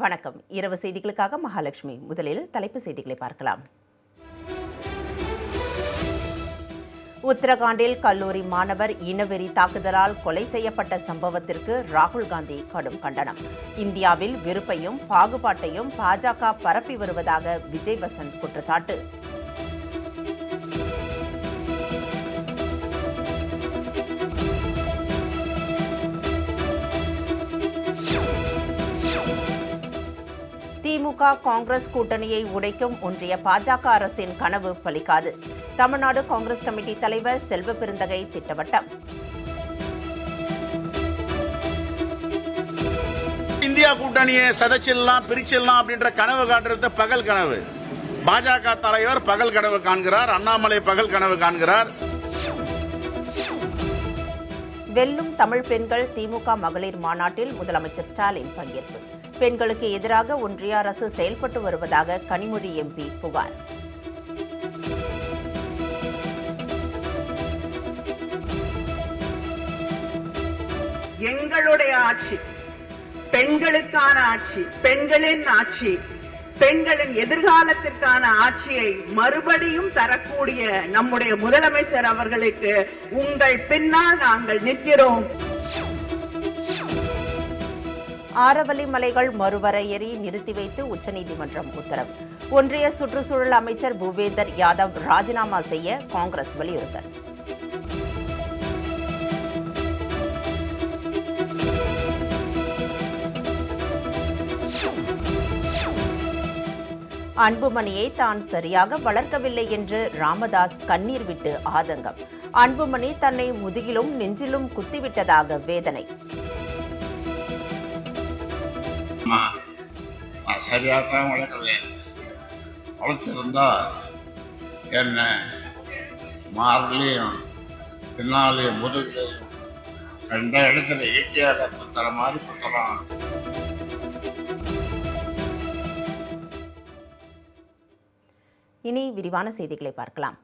வணக்கம். இரவு செய்திகளுக்காக மகாலட்சுமி. முதலில் தலைப்பு செய்திகளை பார்க்கலாம். உத்தரகாண்டில் கல்லூரி மாணவர் இனவெறி தாக்குதலால் கொலை செய்யப்பட்ட சம்பவத்திற்கு ராகுல் காந்தி கடும் கண்டனம். இந்தியாவில் வெறுப்பையும் பாகுபாட்டையும் பாஜக பரப்பி வருவதாக விஜய் வசந்த் குற்றச்சாட்டு. திமுக காங்கிரஸ் கூட்டணியை உடைக்கும் ஒன்றிய பாஜக அரசின் கனவு பலிக்காது. தமிழ்நாடு காங்கிரஸ் கமிட்டி தலைவர் செல்வ பெருந்தகை திட்டவட்டம். இந்தியா கூட்டணியை சதைச்சிடலாம் பிரிச்சிடலாம் அப்படின்ற கனவு காட்டுறது பகல் கனவு. பாஜக தலைவர் பகல் கனவு காண்கிறார், அண்ணாமலை பகல் கனவு காண்கிறார். வெல்லும் தமிழ் பெண்கள் திமுக மகளிர் மாநாட்டில் முதலமைச்சர் ஸ்டாலின் பங்கேற்பு. பெண்களுக்கு எதிராக ஒன்றிய அரசு செயல்பட்டு வருவதாக கனிமொழி எம்பி புகார். எங்களுடைய ஆட்சி பெண்களுக்கான ஆட்சி, பெண்களின் ஆட்சி, பெண்களின் எதிர்காலத்திற்கான ஆட்சியை மறுபடியும் தரக்கூடிய நம்முடைய முதலமைச்சர் அவர்களுக்கு உங்கள் பின்னால் நாங்கள் நிற்கிறோம். ஆரவல்லி மலைகள் மறுவரையறை நிறுத்தி வைத்து உச்சநீதிமன்றம் உத்தரவு. ஒன்றிய சுற்றுச்சூழல் அமைச்சர் பூபேந்தர் யாதவ் ராஜினாமா செய்ய காங்கிரஸ் வலியுறுத்தல். அன்புமணியை தான் சரியாக வளர்க்கவில்லை என்று ராமதாஸ் கண்ணீர் விட்டு ஆதங்கம். அன்புமணி தன்னை முதுகிலும் நெஞ்சிலும் குத்திவிட்டதாக வேதனை. சரியாகத்தான் வளர்க்குறேன். வளர்த்திருந்தா என்ன மார்லையும் பின்னாலையும் முதுகுலையும் ரெண்ட இடத்துல ஈட்டியாக குத்துற மாதிரி குத்தலாம். இனி விரிவான செய்திகளை பார்க்கலாம்.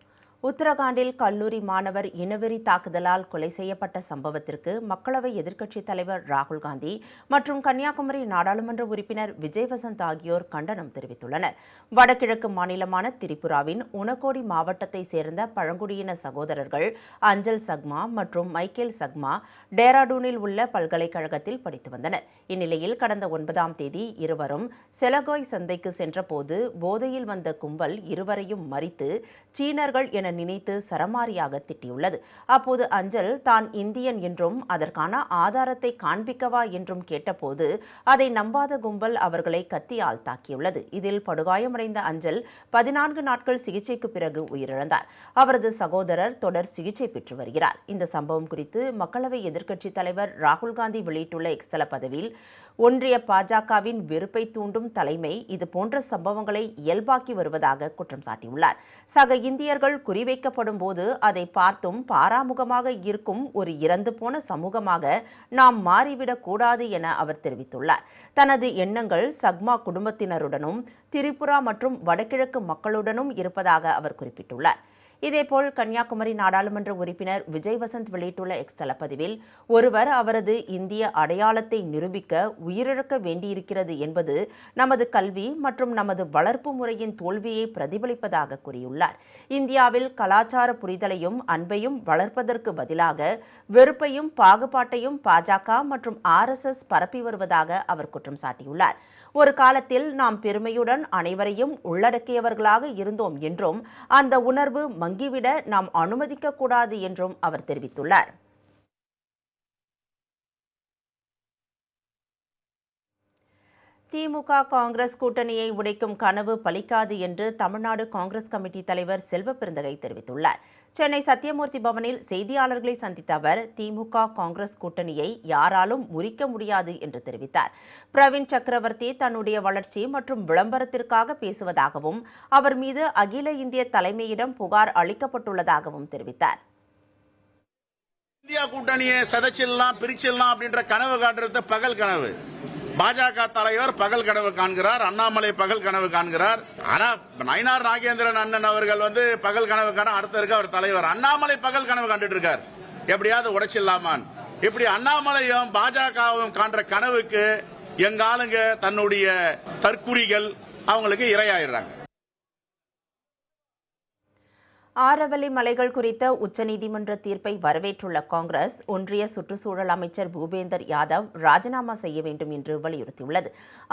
உத்தரகாண்டில் கல்லூரி மாணவர் இனவெறி தாக்குதலால் கொலை செய்யப்பட்ட சம்பவத்திற்கு மக்களவை எதிர்க்கட்சித் தலைவர் ராகுல் காந்தி மற்றும் கன்னியாகுமரி நாடாளுமன்ற உறுப்பினர் விஜய் வசந்த் ஆகியோர் கண்டனம் தெரிவித்துள்ளனர். வடகிழக்கு மாநிலமான திரிபுராவின் உனகோடி மாவட்டத்தை சேர்ந்த பழங்குடியின சகோதரர்கள் அஞ்சல் சக்மா மற்றும் மைக்கேல் சக்மா டேராடூனில் உள்ள பல்கலைக்கழகத்தில் படித்து வந்தனர். இந்நிலையில் கடந்த 9ஆம் தேதி இருவரும் செலகோய் சந்தைக்கு சென்றபோது போதையில் வந்த கும்பல் இருவரையும் மறித்து சீனர்கள் என நினைத்து சரமாரியாக திட்டியுள்ளது. அப்போது அஞ்சல் தான் இந்தியன் என்றும் அதற்கான ஆதாரத்தை காண்பிக்கவா என்றும் கேட்டபோது அதை நம்பாத கும்பல் அவர்களை கத்தியால் தாக்கியுள்ளது. இதில் படுகாயமடைந்த அஞ்சல் 14 நாட்கள் சிகிச்சைக்கு பிறகு உயிரிழந்தார். அவரது சகோதரர் தொடர் சிகிச்சை பெற்று வருகிறார். இந்த சம்பவம் குறித்து மக்களவை எதிர்க்கட்சித் தலைவர் ராகுல் காந்தி வெளியிட்டுள்ள எக்ஸ் தள பதிவில், ஒன்றிய பாஜகவின் வெறுப்பை தூண்டும் தலைமை இதுபோன்ற சம்பவங்களை இயல்பாக்கி வருவதாக குற்றம் சாட்டியுள்ளார். சக இந்தியர்கள் குறிவைக்கப்படும் போது அதை பார்த்தும் பாராமுகமாக இருக்கும் ஒரு இறந்து போன சமூகமாக நாம் மாறிவிடக் கூடாது என அவர் தெரிவித்துள்ளார். தனது எண்ணங்கள் சக்மா குடும்பத்தினருடனும் திரிபுரா மற்றும் வடகிழக்கு மக்களுடனும் இருப்பதாக அவர் குறிப்பிட்டுள்ளார். இதேபோல் கன்னியாகுமரி நாடாளுமன்ற உறுப்பினர் விஜய் வசந்த் வெளியிட்டுள்ள எக்ஸ் தள பதிவில், ஒருவர் அவரது இந்திய அடையாளத்தை நிரூபிக்க உயிரிழக்க வேண்டியிருக்கிறது என்பது நமது கல்வி மற்றும் நமது வளர்ப்பு முறையின் தோல்வியை பிரதிபலிப்பதாக கூறியுள்ளார். இந்தியாவில் கலாச்சார புரிதலையும் அன்பையும் வளர்ப்பதற்கு பதிலாக வெறுப்பையும் பாகுபாட்டையும் பாஜக மற்றும் RSS பரப்பி வருவதாக அவர் குற்றம் சாட்டியுள்ளார். ஒரு காலத்தில் நாம் பெருமையுடன் அனைவரையும் உள்ளடக்கியவர்களாக இருந்தோம் என்றும் அந்த உணர்வு மங்கிவிட நாம் அனுமதிக்க கூடாது என்றும் அவர் தெரிவித்துள்ளார். திமுக காங்கிரஸ் கூட்டணியை உடைக்கும் கனவு பலிக்காது என்று தமிழ்நாடு காங்கிரஸ் கமிட்டி தலைவர் செல்வ பெருந்தகை தெரிவித்துள்ளார். சென்னை சத்தியமூர்த்தி பவனில் செய்தியாளர்களை சந்தித்த அவர் திமுக காங்கிரஸ் கூட்டணியை யாராலும் முறிக்க முடியாது என்று தெரிவித்தார். பிரவீன் சக்கரவர்த்தி தன்னுடைய வளர்ச்சி மற்றும் விளம்பரத்திற்காக பேசுவதாகவும் அவர் மீது அகில இந்திய தலைமையிடம் புகார் அளிக்கப்பட்டுள்ளதாகவும் தெரிவித்தார். இந்தியா கூட்டணியை சதைச்சிடலாம் பிரிச்சிடலாம் அப்படின்ற கனவு காட்டுறது பகல் கனவு. பாஜக தலைவர் பகல் கனவு காண்கிறார், அண்ணாமலை பகல் கனவு காண்கிறார். ஆனா நயினார் நாகேந்திரன் அண்ணன் அவர்கள் பகல் கனவு காண அடுத்த இருக்க அவர் தலைவர். அண்ணாமலை பகல் கனவு கண்டுட்டு இருக்கார், எப்படியாவது உடைச்சிடலாமான். இப்படி அண்ணாமலையும் பாஜகவும் காண்ற கனவுக்கு எங்க ஆளுங்க தன்னுடைய தற்குறிகள் அவங்களுக்கு இரையாயிடுறாங்க. ஆரவல்லி மலைகள் குறித்த உச்சநீதிமன்ற தீர்ப்பை வரவேற்றுள்ள காங்கிரஸ் ஒன்றிய சுற்றுச்சூழல் அமைச்சர் பூபேந்தர் யாதவ் ராஜினாமா செய்ய வேண்டும் என்று வலியுறுத்தியுள்ளது.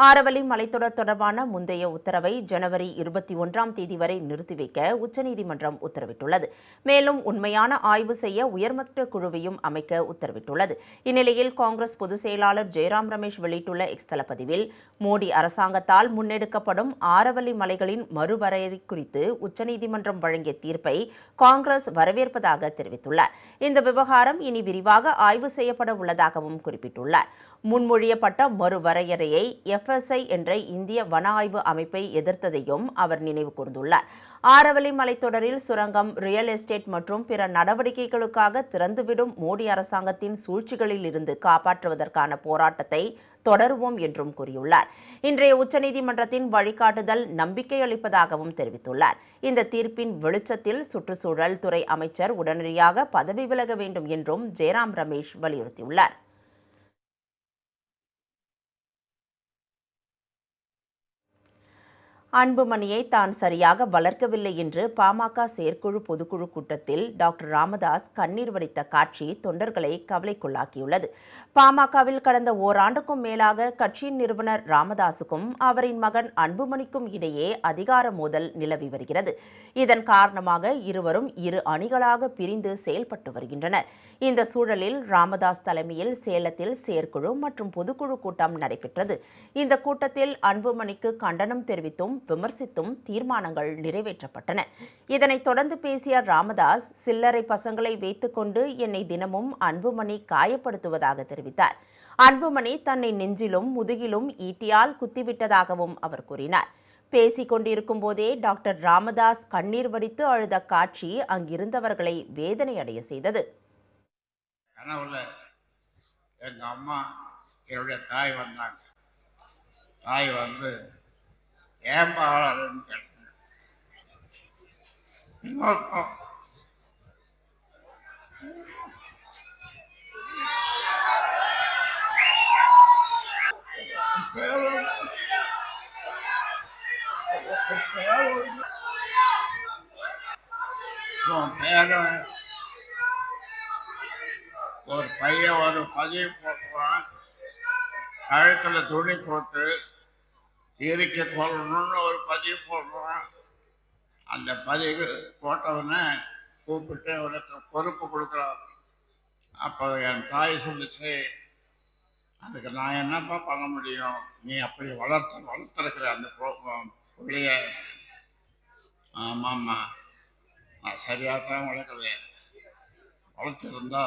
ஆரவல்லி மலைத்தொடர் தொடர்பான முந்தைய உத்தரவை ஜனவரி 21ஆம் தேதி வரை நிறுத்தி வைக்க உச்சநீதிமன்றம் உத்தரவிட்டுள்ளது. மேலும் உண்மையான ஆய்வு செய்ய உயர்மட்ட குழுவையும் அமைக்க உத்தரவிட்டுள்ளது. இந்நிலையில் காங்கிரஸ் பொதுச் செயலாளர் ஜெயராம் ரமேஷ் வெளியிட்டுள்ள எக்ஸ் தள பதிவில் மோடி அரசாங்கத்தால் முன்னெடுக்கப்படும் ஆரவல்லி மலைகளின் மறுவரையறை குறித்து உச்சநீதிமன்றம் வழங்கிய தீர்ப்பை காங்கிரஸ் வரவேற்பதாக தெரிவித்துள்ளார். இந்த விவகாரம் இனி விரிவாக ஆய்வு செய்யப்பட உள்ளதாகவும் குறிப்பிட்டுள்ளார். முன்மொழியப்பட்ட மறுவரையறையை FSI என்ற இந்திய வன ஆய்வு அமைப்பை எதிர்த்ததையும் அவர் நினைவு கூர்ந்துள்ளார். ஆரவல்லி மலைத்தொடரில் சுரங்கம், ரியல் எஸ்டேட் மற்றும் பிற நடவடிக்கைகளுக்காக திறந்துவிடும் மோடி அரசாங்கத்தின் சூழ்ச்சிகளில் இருந்து காப்பாற்றுவதற்கான போராட்டத்தை தொடருவோம் என்றும் கூறியுள்ளார். இன்றைய உச்சநீதிமன்றத்தின் வழிகாட்டுதல் நம்பிக்கை அளிப்பதாகவும் தெரிவித்துள்ளார். இந்த தீர்ப்பின் வெளிச்சத்தில் சுற்றுச்சூழல் துறை அமைச்சர் உடனடியாக பதவி விலக வேண்டும் என்றும் ஜெயராம் ரமேஷ் வலியுறுத்தியுள்ளார். அன்புமணியை தான் சரியாக வளர்க்கவில்லை என்று பாமக செயற்குழு பொதுக்குழு கூட்டத்தில் டாக்டர் ராமதாஸ் கண்ணீர் வடித்த காட்சி தொண்டர்களை கவலைக்குள்ளாக்கியுள்ளது. பாமகவில் கடந்த ஓராண்டுக்கும் மேலாக கட்சியின் நிறுவனர் ராமதாசுக்கும் அவரின் மகன் அன்புமணிக்கும் இடையே அதிகார மோதல் நிலவி வருகிறது. இதன் காரணமாக இருவரும் இரு அணிகளாக பிரிந்து செயல்பட்டு வருகின்றனர். இந்த சூழலில் ராமதாஸ் தலைமையில் சேலத்தில் செயற்குழு மற்றும் பொதுக்குழு கூட்டம் நடைபெற்றது. இந்த கூட்டத்தில் அன்புமணிக்கு கண்டனம் தெரிவித்தும் விமர்சித்தும் தீர்மானங்கள் நிறைவேற்றப்பட்டன. இதனைத் தொடர்ந்து பேசிய ராமதாஸ், சில்லறை பசங்களை வைத்துக்கொண்டு என்னை தினமும் அன்புமணி காயப்படுத்துவதாக தெரிவித்தார். அன்புமணி தன்னை நெஞ்சிலும் முதுகிலும் ஈட்டியால் குத்திவிட்டதாகவும் அவர் கூறினார். பேசிக் கொண்டிருக்கும் போதே டாக்டர் ராமதாஸ் கண்ணீர் வடித்து அழுத காட்சி அங்கிருந்தவர்களை வேதனை அடைய செய்தது. கனவுல எங்க அம்மா என்னுடைய தாய் வந்தாங்க. தாய் வந்து ஏன்பா அழறன்னு கேட்டேன். ஒரு பையன் ஒரு பதிவு போட்டுறான், கழுத்துல துணி போட்டு இருக்க கொள்ளணும்னு ஒரு பதிவு போடுறான். அந்த பதிவு போட்டவனை கூப்பிட்டு அவனுக்கு பொறுப்பு கொடுக்குறான். அப்போ என் தாய் சொல்லிச்சு, அதுக்கு நான் என்னப்பா பண்ண முடியும், நீ அப்படி வளர்த்துருக்குற அந்த பிள்ளைய. ஆமாம்மா, நான் சரியாக தான் வளர்க்குறேன். வளர்த்துருந்தா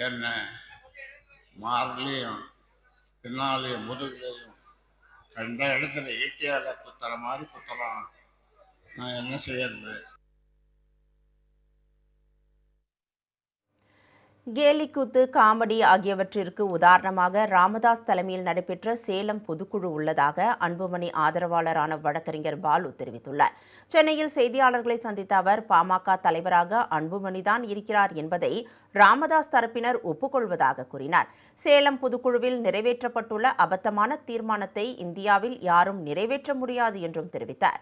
என்ன மார்லையும் பின்னாலையும் முதுகுலையும் கண்ட இடத்துல ஈட்டியால குத்துற மாதிரி குத்தலாம். நான் என்ன செய்யறது? கேலிக்கூத்து, காமெடி ஆகியவற்றிற்கு உதாரணமாக ராமதாஸ் தலைமையில் நடைபெற்ற சேலம் பொதுக்குழு உள்ளதாக அன்புமணி ஆதரவாளரான வழக்கறிஞர் பாலு தெரிவித்துள்ளார். சென்னையில் செய்தியாளர்களை சந்தித்த அவர், பாமக தலைவராக அன்புமணிதான் இருக்கிறார் என்பதை ராமதாஸ் தரப்பினர் ஒப்புக்கொள்வதாக கூறினார். சேலம் பொதுக்குழுவில் நிறைவேற்றப்பட்டுள்ள அபத்தமான தீர்மானத்தை இந்தியாவில் யாரும் நிறைவேற்ற முடியாது என்றும் தெரிவித்தார்.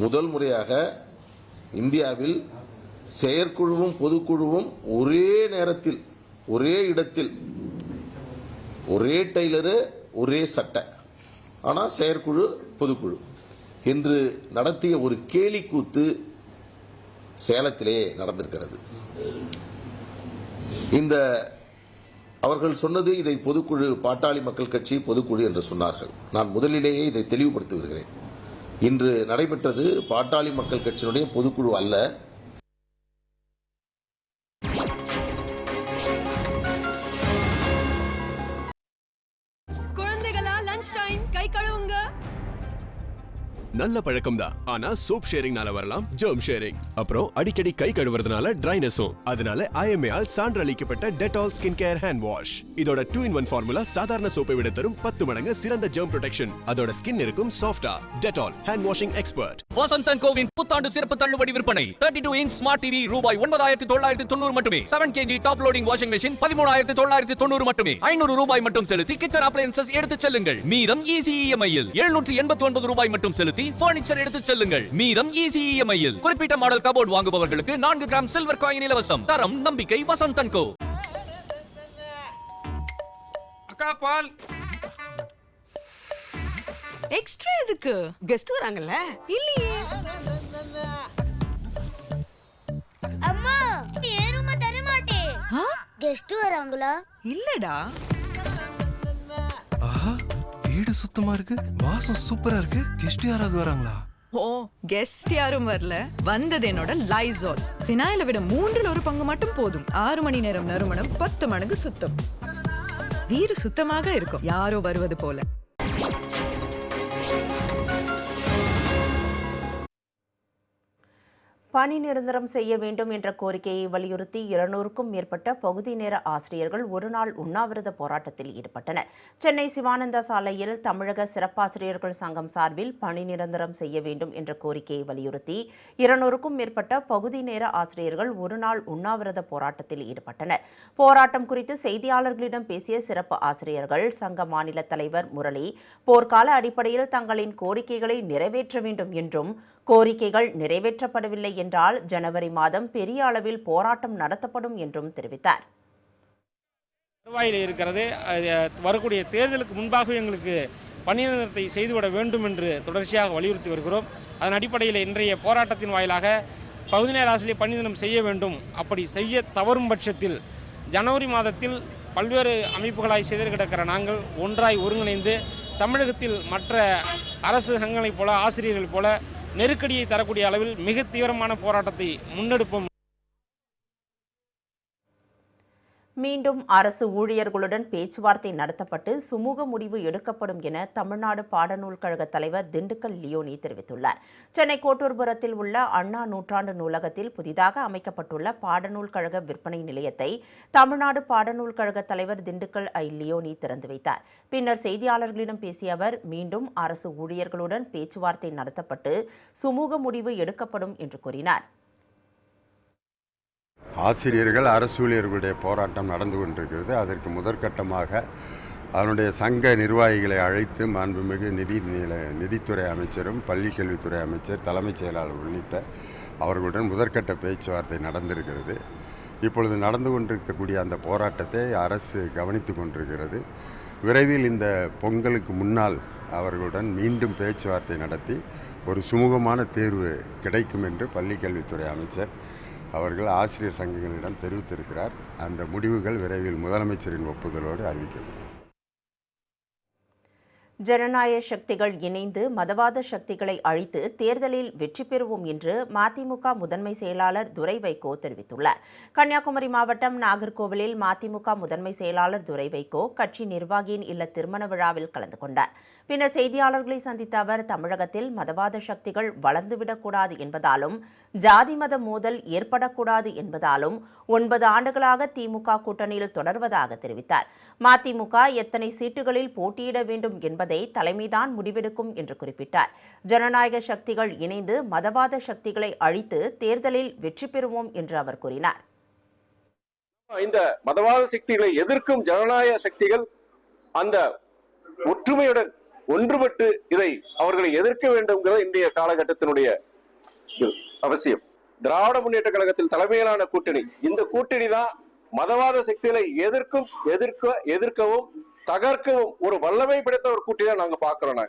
முதல் முறையாக இந்தியாவில் செயற்குழுவும் பொதுக்குழுவும் ஒரே நேரத்தில் ஒரே இடத்தில், ஒரே டெய்லரு ஒரே சட்டை, ஆனால் செயற்குழு பொதுக்குழு என்று நடத்திய ஒரு கேலி கூத்து சேலத்திலே நடந்திருக்கிறது. இந்த அவர்கள் சொன்னது, இதை பொதுக்குழு, பாட்டாளி மக்கள் கட்சி பொதுக்குழு என்று சொன்னார்கள். நான் முதலிலேயே இதை தெளிவுபடுத்தி வருகிறேன். இன்று நடைபெற்றது பாட்டாளி மக்கள் கட்சியினுடைய பொதுக்குழு அல்ல. குழந்தைகளா, லஞ்ச் டைம், கை கழுவுங்க. நல்ல பழக்கம் தான். ஆனா சோப் ஷேரிங்னால வரலாம் ஜெர்ம் ஷேரிங். அப்புறம் அடிக்கடி கை கழுவுறதுனால ட்ரைனஸும். அதனால IMA ஆல் சான்றளிக்கப்பட்ட Dettol skin care hand wash. இதோட 2-in-1 ஃபார்முலா சாதாரண சோப்பை விட தரும் 10 மடங்கு சிறந்த ஜெர்ம் ப்ரொடெக்ஷன். அதோட ஸ்கின் இருக்கும் சாஃப்டா. Dettol hand washing expert. Vasanthan CoWIN புத்தாண்டு சிறப்பு தள்ளுபடி விற்பனை. 32 இன்ச் ஸ்மார்ட் டிவி ரூபாய் 9990 மட்டுமே. 7 kg top loading washing machine 13990 மட்டுமே. 500 ரூபாய் மட்டும் செலுத்தி கிச்சன் அப்ளையன்சஸ் எடுத்துச் செல்லுங்கள். மீதம் ஈஸி EMI-யில் 789 ரூபாய் மட்டும் செலுத்தி பர்னிச்சர் எடுத்துச் செல்லுங்கள். மீதம் ஈஸி EMI-யில். குறிப்பிட்ட மாடல் கபோர்ட் வாங்குபவர்களுக்கு 4 கிராம் சில்வர் காயின் இலவசம். தரம் நம்பிக்கை வசந்தன் கோ. அக்கா பால் எக்ஸ்ட்ரா எதுக்கு? கெஸ்ட் வராங்கல்ல. இல்லையே. அம்மா ஏறுமா தர மாட்டேன். கெஸ்ட் வராங்களா? இல்லடா. ஆஹா, வீடு சுத்தமா இருக்கு, வாசம் சூப்பரா இருக்கு. கெஸ்ட் யாராவது வராங்களா? ஓ, கெஸ்ட் யாரும் வரல. வந்தது என்னோட லைசால். ஃபினாயிலை விட 1/3 பங்கு மட்டும் போதும். 6 மணி நேரம் நறுமணம், 10 மடங்கு சுத்தம். வீடு சுத்தமாக இருக்கும், யாரோ வருவது போல. பணி நிரந்தரம் செய்ய வேண்டும் என்ற கோரிக்கையை வலியுறுத்தி 200க்கும் மேற்பட்ட பகுதி நேர ஆசிரியர்கள் ஒருநாள் உண்ணாவிரத போராட்டத்தில் ஈடுபட்டனர். சென்னை சிவானந்த சாலையில் தமிழக சிறப்பாசிரியர்கள் சங்கம் சார்பில் பணி நிரந்தரம் செய்ய வேண்டும் என்ற கோரிக்கையை வலியுறுத்தி 200க்கும் மேற்பட்ட பகுதி நேர ஆசிரியர்கள் ஒருநாள் உண்ணாவிரத போராட்டத்தில் ஈடுபட்டனர். போராட்டம் குறித்து செய்தியாளர்களிடம் பேசிய சிறப்பு ஆசிரியர்கள் சங்க மாநில தலைவர் முரளி, போர்க்கால அடிப்படையில் தங்களின் கோரிக்கைகளை நிறைவேற்ற வேண்டும் என்றும், கோரிக்கைகள் நிறைவேற்றப்படவில்லை என்றால் ஜனவரி மாதம் பெரிய அளவில் போராட்டம் நடத்தப்படும் என்றும் தெரிவித்தார். வருவாயில் இருக்கிறது. வரக்கூடிய தேர்தலுக்கு முன்பாக எங்களுக்கு பணி நிரந்தரத்தை செய்துவிட வேண்டும் என்று தொடர்ச்சியாக வலியுறுத்தி வருகிறோம். அதன் அடிப்படையில் இன்றைய போராட்டத்தின் வாயிலாக பகுதி நேர ஆசிரியர் பணி நிரந்தரம் செய்ய வேண்டும். அப்படி செய்ய தவறும் பட்சத்தில் ஜனவரி மாதத்தில் பல்வேறு அமைப்புகளாய் சிதறி கிடக்கிற நாங்கள் ஒன்றாய் ஒருங்கிணைந்து தமிழகத்தில் மற்ற அரசு சங்கங்களைப் போல ஆசிரியர்கள் போல நெருக்கடியை தரக்கூடிய அளவில் மிக தீவிரமான போராட்டத்தை முன்னெடுப்போம். மீண்டும் அரசு ஊழியர்களுடன் பேச்சுவார்த்தை நடத்தப்பட்டு சுமூக முடிவு எடுக்கப்படும் என தமிழ்நாடு பாடநூல் கழக தலைவர் திண்டுக்கல் லியோனி தெரிவித்துள்ளார். சென்னை கோட்டூர்புரத்தில் உள்ள அண்ணா நூற்றாண்டு நூலகத்தில் புதிதாக அமைக்கப்பட்டுள்ள பாடநூல் கழக விற்பனை நிலையத்தை தமிழ்நாடு பாடநூல் கழக தலைவர் திண்டுக்கல் லியோனி திறந்து வைத்தார். பின்னர் செய்தியாளர்களிடம் பேசிய அவர், மீண்டும் அரசு ஊழியர்களுடன் பேச்சுவார்த்தை நடத்தப்பட்டு சுமூக முடிவு எடுக்கப்படும் என்று கூறினார். ஆசிரியர்கள் அரசு ஊழியர்களுடைய போராட்டம் நடந்து கொண்டிருக்கிறது. அதற்கு முதற்கட்டமாக அதனுடைய சங்க நிர்வாகிகளை அழைத்து மாண்புமிகு நிதித்துறை அமைச்சரும் பள்ளிக்கல்வித்துறை அமைச்சர் தலைமைச் செயலாளர் உள்ளிட்ட அவர்களுடன் முதற்கட்ட பேச்சுவார்த்தை நடந்திருக்கிறது. இப்பொழுது நடந்து கொண்டிருக்கக்கூடிய அந்த போராட்டத்தை அரசு கவனித்து கொண்டிருக்கிறது. விரைவில் இந்த பொங்கலுக்கு முன்னால் அவர்களுடன் மீண்டும் பேச்சுவார்த்தை நடத்தி ஒரு சுமூகமான தீர்வு கிடைக்கும் என்று பள்ளிக்கல்வித்துறை அமைச்சர் அவர்கள் ஆசிரியர் சங்கங்களிடம் தெரிவித்திருக்கிறார். அந்த முடிவுகள் விரைவில் முதலமைச்சரின் ஒப்புதலோடு அறிவிக்கப்படும். ஜனநாயக சக்திகள் இணைந்து மதவாத சக்திகளை அழித்து தேர்தலில் வெற்றி பெறுவோம் என்று மதிமுக முதன்மை செயலாளர் துரை வைகோ தெரிவித்துள்ளார். கன்னியாகுமரி மாவட்டம் நாகர்கோவிலில் மதிமுக முதன்மை செயலாளர் துரை வைகோ கட்சி நிர்வாகியின் இல்ல திருமண விழாவில் கலந்து கொண்டார். பின்னர் செய்தியாளர்களை சந்தித்த அவர், தமிழகத்தில் மதவாத சக்திகள் வளர்ந்துவிடக்கூடாது என்பதாலும் ஜாதி மத மோதல் ஏற்படக்கூடாது என்பதாலும் 9 ஆண்டுகளாக திமுக கூட்டணியில் தொடர்வதாக தெரிவித்தார். மதிமுக எத்தனை சீட்டுகளில் போட்டியிட வேண்டும் என்பதை தலைமைதான் முடிவெடுக்கும் என்று குறிப்பிட்டார். ஜனநாயக சக்திகள் இணைந்து மதவாத சக்திகளை அழித்து தேர்தலில் வெற்றி பெறுவோம் என்று அவர் கூறினார். இந்த மதவாத சக்திகளை எதிர்க்கும் ஜனநாயக சக்திகள் அந்த ஒற்றுமையுடன் ஒன்றுபட்டு இதை அவர்களை எதிர்க்க வேண்டும்ங்கிறது இன்றைய காலகட்டத்தினுடைய அவசியம். திராவிட முன்னேற்ற கழகத்தில் தலைமையிலான கூட்டணி, இந்த கூட்டணி தான் மதவாத சக்திகளை எதிர்க்கவும் தகர்க்கவும் ஒரு வல்லமை படைத்த ஒரு கூட்டணியா நாங்க பாக்குறோம்.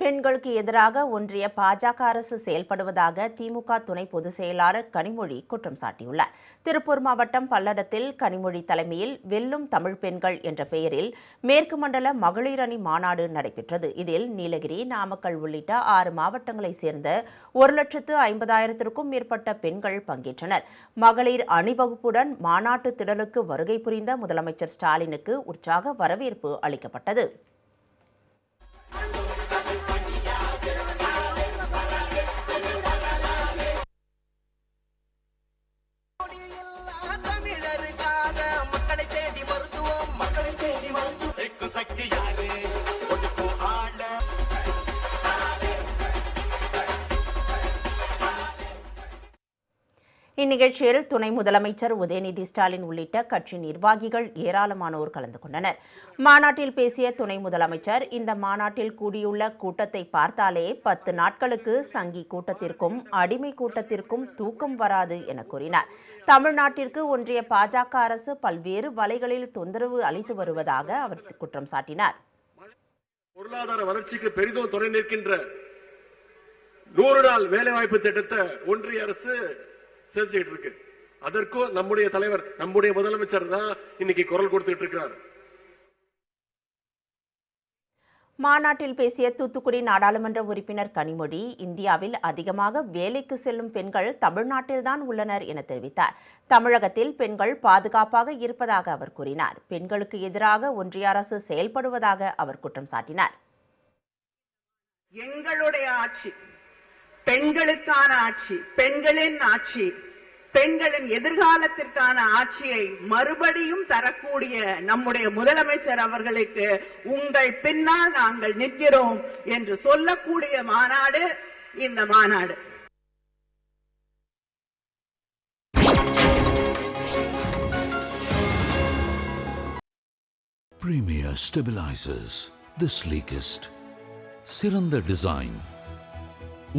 பெண்களுக்கு எதிராக ஒன்றிய பாஜக அரசு செயல்படுவதாக திமுக துணை பொதுச் செயலாளர் கனிமொழி குற்றம் சாட்டியுள்ளார். திருப்பூர் மாவட்டம் பல்லடத்தில் கனிமொழி தலைமையில் வெல்லும் தமிழ் பெண்கள் என்ற பெயரில் மேற்கு மண்டல மகளிர் அணி மாநாடு நடைபெற்றது. இதில் நீலகிரி, நாமக்கல் உள்ளிட்ட 6 மாவட்டங்களைச் சேர்ந்த 1,50,000க்கும் மேற்பட்ட பெண்கள் பங்கேற்றனர். மகளிர் அணிவகுப்புடன் மாநாட்டு திடலுக்கு வருகை புரிந்த முதலமைச்சர் ஸ்டாலினுக்கு உற்சாக வரவேற்பு அளிக்கப்பட்டது. இந்நிகழ்ச்சியில் துணை முதலமைச்சர் உதயநிதி ஸ்டாலின் உள்ளிட்ட கட்சி நிர்வாகிகள் ஏராளமானோர் கலந்து கொண்டனர். மாநாட்டில் பேசிய துணை முதலமைச்சர், இந்த மாநாட்டில் கூடியுள்ள கூட்டத்தை பார்த்தாலே 10 நாட்களுக்கு சங்கி கூட்டத்திற்கும் அடிமை கூட்டத்திற்கும் தூக்கம் வராது என கூறினார். தமிழ்நாட்டிற்கு ஒன்றிய பாஜக அரசு பல்வேறு வலைகளில் தொந்தரவு அளித்து வருவதாக அவர் குற்றம் சாட்டினார். பொருளாதார வளர்ச்சிக்கு பெரிதும் துணை நிற்கின்ற 100 நாள் வேலைவாய்ப்பு திட்டத்தை ஒன்றிய அரசு செஞ்சுட்டு இருக்கு. அதற்கும் நம்முடைய தலைவர், நம்முடைய முதலமைச்சர் தான் இன்னைக்கு குரல் கொடுத்துட்டு இருக்கிறார். மாநாட்டில் பேசிய தூத்துக்குடி நாடாளுமன்ற உறுப்பினர் கனிமொழி, இந்தியாவில் அதிகமாக வேலைக்கு செல்லும் பெண்கள் தமிழ்நாட்டில்தான் உள்ளனர் என தெரிவித்தார். தமிழகத்தில் பெண்கள் பாதுகாப்பாக இருப்பதாக அவர் கூறினார். பெண்களுக்கு எதிராக ஒன்றிய அரசு செயல்படுவதாக அவர் குற்றம் சாட்டினார். எங்களுடைய ஆட்சி பெண்களுக்கான ஆட்சி, பெண்களின் ஆட்சி, பெண்களின் எதிர்காலத்திற்கான ஆட்சியை மறுபடியும் தரக்கூடிய நம்முடைய முதலமைச்சர் அவர்களுக்கு உங்கள் பின்னால் நாங்கள் நிற்கிறோம் என்று சொல்லக்கூடிய மாநாடு இந்த மாநாடு. Premier Stabilizers, the sleekest. சிறந்த டிசைன்.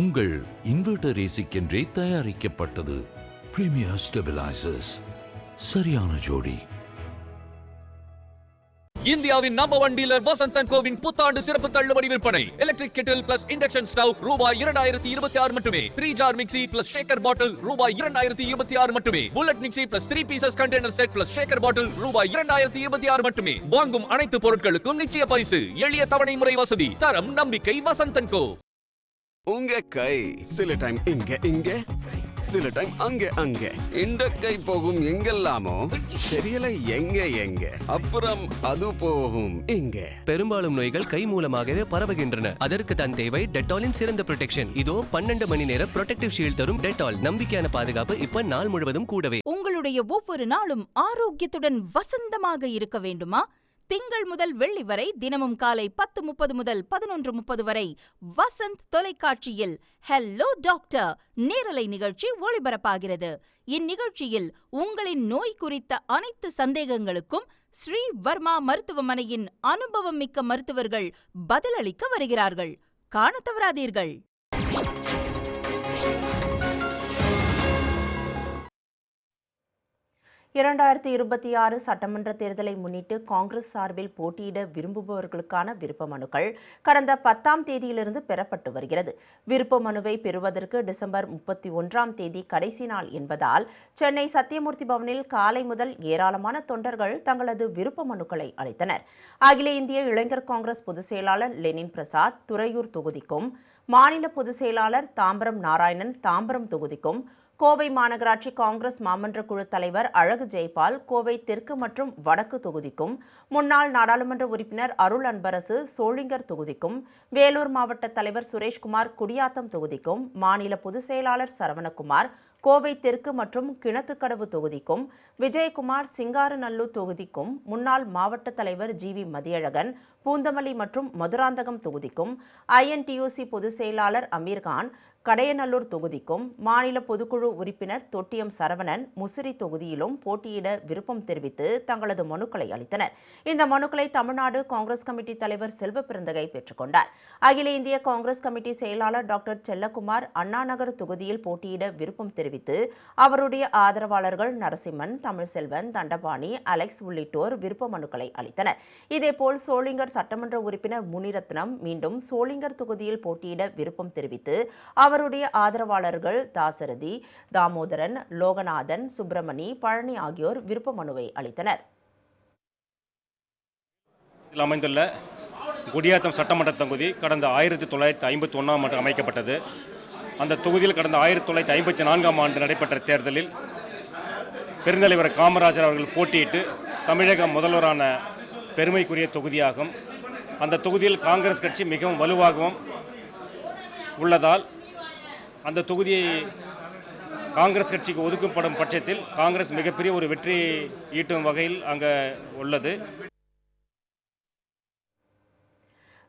உங்கள் இன்வெர்டர் ஏசிக்கென்றே தயாரிக்கப்பட்டது. Premier Stabilizers, சரியான ஜோடி. இந்தியாவின் நம்பர் 1 டீலர் வசந்த் & கோவின் புத்தாண்டு சிறப்பு தள்ளுபடி விற்பனை. Electric kettle plus induction stove ரூபாய் 2026 மட்டுமே. 3 jar mixie plus shaker bottle ரூபாய் 2026 மட்டுமே. Bullet mixie plus 3 pieces container set plus shaker bottle ரூபாய் 2026 மட்டுமே. வாங்கும் அனைத்து பொருட்களுக்கும் நிச்சய பரிசு. எளிய தவணை முறை வசதி. தரம், நம்பிக்கை வசந்த் & கோ. உங்க கை சில டைம் இங்க சில டைம் அங்க இந்த கை போகும் எங்கெல்லாமோ தெரியல எங்க அப்புறம் அது போகும் இங்க. பெரும்பாலும் நோய்கள் கை மூலமாகவே பரவுகின்றன. அதற்கு தான் தேவை டெட்டாலின் சிறந்த ப்ரொடெக்ஷன். இதோ 12 மணி நேர ப்ரொடெக்டிவ் ஷீல்ட் தரும் டெட்டால். நம்பிக்கையான பாதுகாப்பு இப்ப நாள் முழுவதும் கூடவே. உங்களுடைய ஒவ்வொரு நாளும் ஆரோக்கியத்துடன் வசந்தமாக இருக்க வேண்டுமா? திங்கள் முதல் வெள்ளி வரை தினமும் காலை 10:30 முதல் 11:30 வரை வசந்த் தொலைக்காட்சியில் ஹெல்லோ டாக்டர் நேரலை நிகழ்ச்சி ஒளிபரப்பாகிறது. இந்நிகழ்ச்சியில் உங்களின் நோய் குறித்த அனைத்து சந்தேகங்களுக்கும் ஸ்ரீ வர்மா மருத்துவமனையின் அனுபவம் மிக்க மருத்துவர்கள் பதிலளிக்க வருகிறார்கள். காண தவறாதீர்கள். 2026 சட்டமன்ற தேர்தலை முன்னிட்டு காங்கிரஸ் சார்பில் போட்டியிட விரும்புபவர்களுக்கான விருப்ப மனுக்கள் கடந்த 10ஆம் தேதியிலிருந்து பெறப்பட்டு வருகிறது. விருப்ப மனுவை பெறுவதற்கு டிசம்பர் 31ஆம் தேதி கடைசி நாள் என்பதால் சென்னை சத்தியமூர்த்தி பவனில் காலை முதல் ஏராளமான தொண்டர்கள் தங்களது விருப்ப மனுக்களை அளித்தனர். அகில இந்திய இளைஞர் காங்கிரஸ் பொதுச் செயலாளர் லெனின் பிரசாத் துறையூர் தொகுதிக்கும், மாநில பொதுச் செயலாளர் தாம்பரம் நாராயணன் தாம்பரம் தொகுதிக்கும், கோவை மாநகராட்சி காங்கிரஸ் மாமன்ற குழு தலைவர் அழகு ஜெயபால் கோவை தெற்கு மற்றும் வடக்கு தொகுதிக்கும், முன்னாள் நாடாளுமன்ற உறுப்பினர் அருள் அன்பரசு சோளிங்கர் தொகுதிக்கும், வேலூர் மாவட்ட தலைவர் சுரேஷ்குமார் குடியாத்தம் தொகுதிக்கும், மாநில பொதுச் செயலாளர் சரவணகுமார் கோவை தெற்கு மற்றும் கிணத்துக்கடவு தொகுதிக்கும், விஜயகுமார் சிங்காரநல்லூர் தொகுதிக்கும், முன்னாள் மாவட்ட தலைவர் ஜிவி மதியழகன் பூந்தமல்லி மற்றும் மதுராந்தகம் தொகுதிக்கும், INTUC பொதுச் செயலாளர் அமீர்கான் கடையநல்லூர் தொகுதிக்கும் மாநில பொதுக்குழு உறுப்பினர் தொட்டியம் சரவணன் முசிறி தொகுதியிலும் போட்டியிட விருப்பம் தெரிவித்து தங்களது மனுக்களை அளித்தனர். இந்த மனுக்களை தமிழ்நாடு காங்கிரஸ் கமிட்டி தலைவர் செல்வ பெருந்தகை பெற்றுக்கொண்டார். அகில இந்திய காங்கிரஸ் கமிட்டி செயலாளர் டாக்டர் செல்லக்குமார் அண்ணாநகர் தொகுதியில் போட்டியிட விருப்பம் தெரிவித்து அவருடைய ஆதரவாளர்கள் நரசிம்மன், தமிழ்செல்வன், தண்டபாணி, அலெக்ஸ் உள்ளிட்டோர் விருப்ப மனுக்களை அளித்தனர். இதேபோல் சோளிங்கர் சட்டமன்ற உறுப்பினர் முனிரத்னம் மீண்டும் சோளிங்கர் தொகுதியில் போட்டியிட விருப்பம் தெரிவித்து அவருடைய ஆதரவாளர்கள் தாசரதி, தாமோதரன், லோகநாதன், சுப்பிரமணி, பழனி ஆகியோர் விருப்ப மனுவை அளித்தனர். அமைந்துள்ள குடியாத்தம் சட்டமன்ற தொகுதி கடந்த 1951ஆம் ஆண்டு அமைக்கப்பட்டது. அந்த தொகுதியில் கடந்த 1954ஆம் ஆண்டு நடைபெற்ற தேர்தலில் பெருந்தலைவர் காமராஜர் அவர்கள் போட்டியிட்டு தமிழக முதல்வரான பெருமைக்குரிய தொகுதியாகும். அந்த தொகுதியில் காங்கிரஸ் கட்சி மிகவும் வலுவாகவும் உள்ளதால் அந்த தொகுதியை காங்கிரஸ் கட்சிக்கு ஒதுக்கப்படும் பட்சத்தில் காங்கிரஸ் மிகப்பெரிய ஒரு வெற்றி ஈட்டும் வகையில் அங்கே உள்ளது.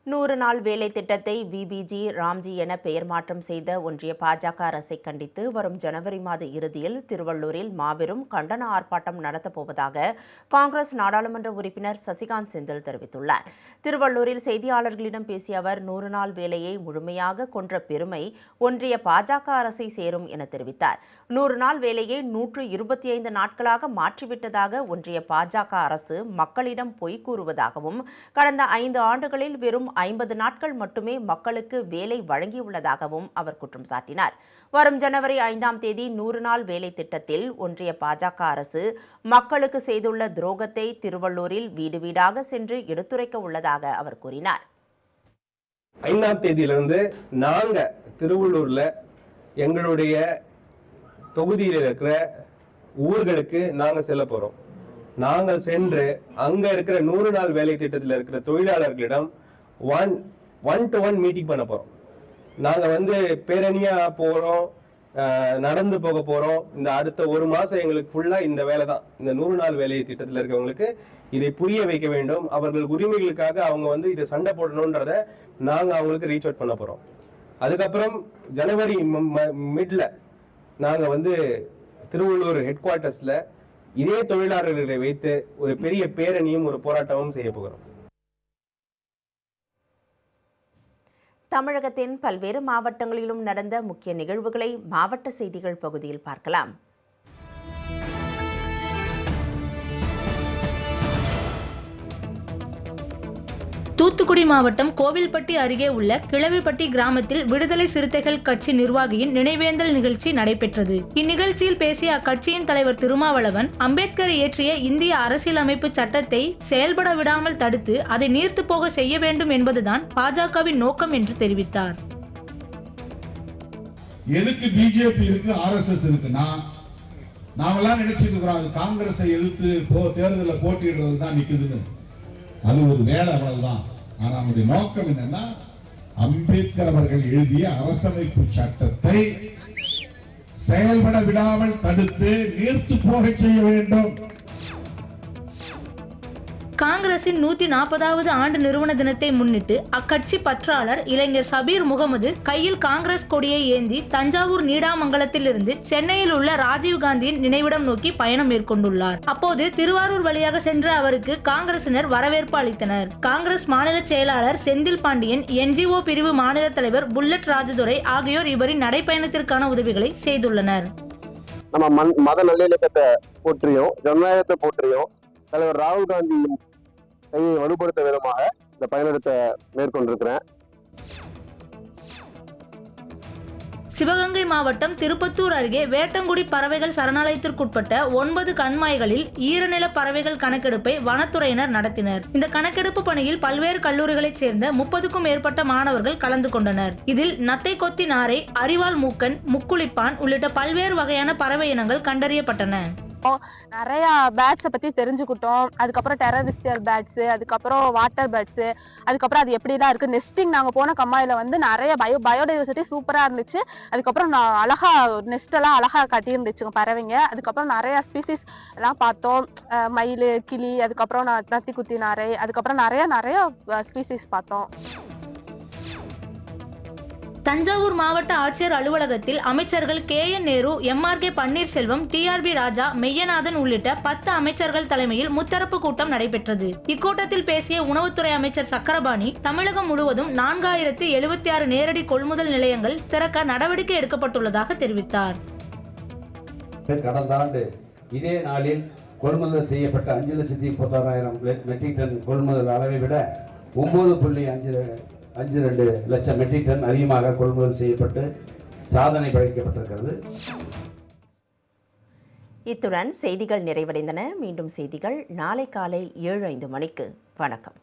100 நாள் வேலை திட்டத்தை விபிஜி ராம்ஜி என பெயர் மாற்றம் செய்த ஒன்றிய பாஜக அரசை கண்டித்து வரும் ஜனவரி மாத இறுதியில் திருவள்ளூரில் மாபெரும் கண்டன ஆர்ப்பாட்டம் நடத்தப்போவதாக காங்கிரஸ் நாடாளுமன்ற உறுப்பினர் சசிகாந்த் செந்தில் தெரிவித்துள்ளார். திருவள்ளூரில் செய்தியாளர்களிடம் பேசிய அவர் 100 நாள் வேலையை முழுமையாக கொன்ற பெருமை ஒன்றிய பாஜக அரசை சேரும் என தெரிவித்தார். 100 நாள் வேலையை 125 நாட்களாக மாற்றிவிட்டதாக ஒன்றிய பாஜக அரசு மக்களிடம் பொய் கூறுவதாகவும் கடந்த 5 ஆண்டுகளில் வெறும் 50 நாட்கள் மட்டுமே மக்களுக்கு வேலை வழங்கியுள்ளதாகவும் அவர் குற்றம் சாட்டினார். வரும் ஜனவரி 5ஆம் தேதி 100 நாள் வேலை திட்டத்தில் ஒன்றிய பாஜக அரசு மக்களுக்கு செய்துள்ள துரோகத்தை திருவள்ளூரில் வீடு வீடாக சென்று எடுத்துரைக்க உள்ளதாக அவர் கூறினார். 5ஆம் தேதியிலிருந்து நாங்க திருவள்ளூர்ல எங்களுடைய தொகுதியில் இருக்கிற ஊர்களுக்கு நாங்க செல்ல போறோம். நாங்கள் சென்று அங்க இருக்கிற 100 நாள் வேலை திட்டத்தில் இருக்கிற தொழிலாளர்களிடம் ஒன் டு ஒன் மீட்டிங் பண்ண போறோம். நாங்க பேரணியா போறோம், நடந்து போக போறோம். இந்த அடுத்த ஒரு மாசம் எங்களுக்கு ஃபுல்லா இந்த வேலை தான். இந்த 100 நாள் வேலை திட்டத்தில் இருக்கிறவங்களுக்கு இதை புரிய வைக்க வேண்டும். அவர்கள் உரிமைகளுக்காக அவங்க இதை சண்டை போடணும்ன்றத நாங்க அவங்களுக்கு ரீச் அவுட் பண்ண போறோம். அதுக்கப்புறம் ஜனவரி மிட்ல நாங்க திருவள்ளூர் ஹெட் குவார்ட்டர்ஸ்ல இதே தொழிலாளர்களை வைத்து ஒரு பெரிய பேரணியும் ஒரு போராட்டமும் செய்ய போகிறோம். தமிழகத்தின் பல்வேறு மாவட்டங்களிலும் நடந்த முக்கிய நிகழ்வுகளை மாவட்ட செய்திகள் பகுதியில் பார்க்கலாம். தூத்துக்குடி மாவட்டம் கோவில்பட்டி அருகே உள்ள கிழவிப்பட்டி கிராமத்தில் விடுதலை சிறுத்தைகள் கட்சி நிர்வாகியின் நினைவேந்தல் நிகழ்ச்சி நடைபெற்றது. இந்நிகழ்ச்சியில் பேசிய அக்கட்சியின் தலைவர் திருமாவளவன், அம்பேத்கர் இயற்றிய இந்திய அரசியலமைப்பு சட்டத்தை செயல்பட விடாமல் தடுத்து அதை நீர்த்து போக செய்ய வேண்டும் என்பதுதான் பாஜகவின் நோக்கம் என்று தெரிவித்தார். எதுக்கு பிஜேபி இருக்கு, ஆர்எஸ்எஸ் இருக்குன்னா நாமெல்லாம் நினைச்சிட்டு இருக்கிறோம் அது காங்கிரஸை எதிர்த்து தேர்தலில் போட்டியிடுறது தான் நிக்குதுன்னு. அது ஒரு வேலை, அவ்வளவுதான். ஆனா அவருடைய நோக்கம் என்னன்னா அம்பேத்கர் அவர்கள் எழுதிய அரசமைப்பு சட்டத்தை செயல்பட விடாமல் தடுத்து நீர்த்து போக செய்ய வேண்டும். காங்கிரசின் 140வது ஆண்டு நிறுவன தினத்தை முன்னிட்டு அக்கட்சி பற்றாளர் இளைஞர் சபீர் முகமது கையில் காங்கிரஸ் கொடியை ஏந்தி தஞ்சாவூர் நீடாமங்கலத்தில் இருந்து சென்னையில் உள்ள ராஜீவ்காந்தியின் நினைவிடம் நோக்கி பயணம் மேற்கொண்டுள்ளார். அப்போது திருவாரூர் வழியாக சென்ற அவருக்கு காங்கிரசினர் வரவேற்பு அளித்தனர். காங்கிரஸ் மாநில செயலாளர் செந்தில் பாண்டியன், என்ஜிஓ பிரிவு மாநில தலைவர் புல்லட் ராஜதுரை ஆகியோர் இவரின் நடைப்பயணத்திற்கான உதவிகளை செய்துள்ளனர். நம்ம மத நல்லிணக்கத்தை போற்றியும் ஜனநாயகத்தை போற்றியும் தலைவர் ராகுல் காந்தியின் கையை வலுப்படுத்த விதமாக இந்த பயணத்தை மேற்கொண்டிருக்கிறேன். சிவகங்கை மாவட்டம் திருப்பத்தூர் அருகே வேட்டங்குடி பறவைகள் சரணாலயத்திற்குட்பட்ட 9 கண்மாய்களில் ஈரநில பறவைகள் கணக்கெடுப்பை வனத்துறையினர் நடத்தினர். இந்த கணக்கெடுப்பு பணியில் பல்வேறு கல்லூரிகளைச் சேர்ந்த 30க்கும் மேற்பட்ட மாணவர்கள் கலந்து கொண்டனர். இதில் நத்தை கொத்தி நாரை, அரிவாள் மூக்கன், முக்குளிப்பான் உள்ளிட்ட பல்வேறு வகையான பறவை இனங்கள் கண்டறியப்பட்டன. நிறைய பேட்ஸை பத்தி தெரிஞ்சுக்கிட்டோம். அதுக்கப்புறம் டெரரிஸ்டியல் பேட்ஸ், அதுக்கப்புறம் வாட்டர் பேட்ஸ், அதுக்கப்புறம் அது எப்படிலாம் இருக்கு. நெஸ்டிங் நாங்க போன கம்மாயில நிறைய பயோடைவர்சிட்டி சூப்பரா இருந்துச்சு. அதுக்கப்புறம் அழகா நெஸ்ட் எல்லாம் அழகா கட்டியிருந்துச்சுங்க பறவைங்க. அதுக்கப்புறம் நிறைய ஸ்பீசிஸ் எல்லாம் பார்த்தோம். மயில், கிளி, அதுக்கப்புறம் நத்தி குத்தி நாரை, அதுக்கப்புறம் நிறைய ஸ்பீசிஸ் பார்த்தோம். தஞ்சாவூர் மாவட்ட ஆட்சியர் அலுவலகத்தில் அமைச்சர்கள் KN Nehru, MRK Panneerselvam, TRB ராஜா, மெய்யநாதன் உள்ளிட்ட 10 அமைச்சர்கள் தலைமையில் முத்தரப்பு கூட்டம் நடைபெற்றது. இக்கூட்டத்தில் பேசிய உணவுத்துறை அமைச்சர் சக்கரபாணி, தமிழகம் முழுவதும் 4076 நேரடி கொள்முதல் நிலையங்கள் திறக்க நடவடிக்கை எடுக்கப்பட்டுள்ளதாக தெரிவித்தார். கடந்த ஆண்டு இதே நாளில் கொள்முதல் செய்யப்பட்ட 5,36,000 மெட்ரிக் டன் கொள்முதல் அளவை விட 9.52 லட்சம் மெட்ரிக் டன் அதிகமாக கொள்முதல் செய்யப்பட்டு சாதனை படைக்கப்பட்டிருக்கிறது. இத்துடன் செய்திகள் நிறைவடைந்தன. மீண்டும் செய்திகள் நாளை காலை 7:05 மணிக்கு. வணக்கம்.